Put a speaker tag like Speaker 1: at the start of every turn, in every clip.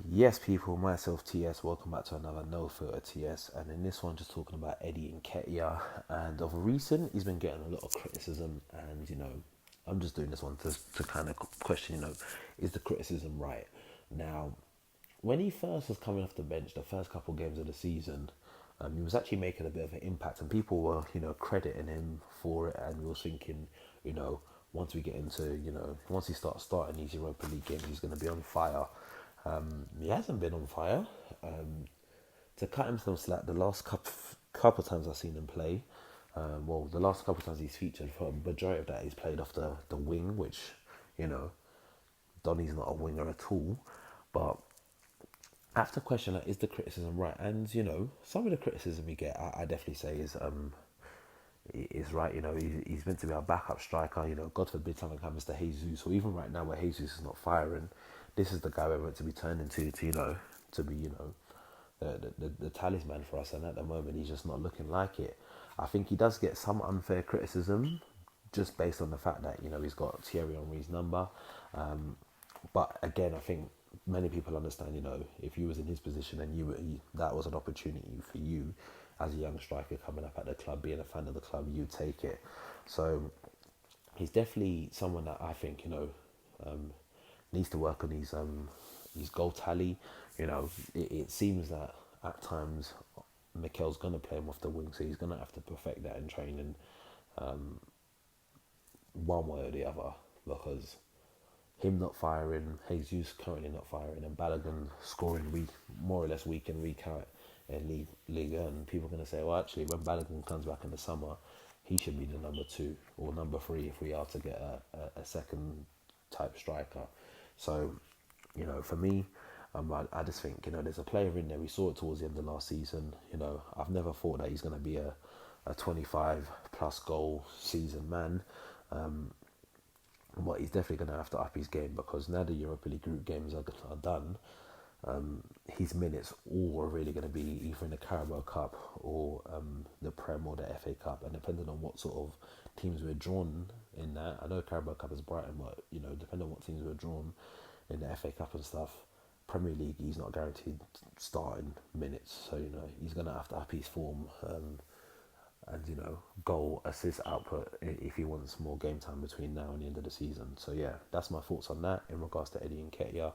Speaker 1: Yes, people, myself TS, welcome back to another No Filter TS. And in this one, just talking about Eddie Nketiah. And of recent, he's been getting a lot of criticism. And, I'm just doing this one to kind of question, is the criticism right? Now, when he first was coming off the bench, the first couple of games of the season, he was actually making a bit of an impact. And people were, crediting him for it. And we were thinking, you know, once we get into, once he starts starting these Europa League games, he's going to be on fire. He hasn't been on fire. To cut him some slack, the last couple times I've seen him play, the last couple times he's featured, for a majority of that he's played off the wing, which, you know, Donny's not a winger at all. But I have to question that, is the criticism right? And, some of the criticism you get, I definitely say is right. He's meant to be our backup striker. God forbid something happens to Jesus, or even right now where Jesus is not firing, this is the guy we're meant to be turning to to be, the talisman for us. And at the moment, he's just not looking like it. I think he does get some unfair criticism, just based on the fact that he's got Thierry Henry's number. But again, I think many people understand. If you was in his position and that was an opportunity for you as a young striker coming up at the club, being a fan of the club, you take it. So he's definitely someone that I think needs to work on his goal tally. It seems that at times Mikel's gonna play him off the wing, so he's gonna have to perfect that in training, one way or the other, because him not firing, Jesus currently not firing, and Balogun scoring more or less week in, week out in League and people are going to say, well, actually, when Balogun comes back in the summer, he should be the number 2 or number 3 if we are to get a second type striker. So, for me, I just think, there's a player in there. We saw it towards the end of last season. I've never thought that he's going to be a 25 plus goal season man. But he's definitely going to have to up his game, because now the Europa League group games are done. His minutes all are really going to be either in the Carabao Cup or the Prem or the FA Cup, and depending on what sort of teams we're drawn in that. I know Carabao Cup is Brighton, but depending on what teams we're drawn in the FA Cup and stuff, Premier League he's not guaranteed starting minutes, so he's going to have to up his form. And goal assist output if he wants more game time between now and the end of the season. So yeah, that's my thoughts on that in regards to Eddie Nketiah.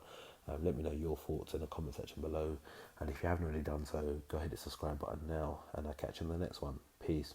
Speaker 1: Let me know your thoughts in the comment section below, and if you haven't already done so, go ahead and subscribe button now, and I'll catch you in the next one. Peace.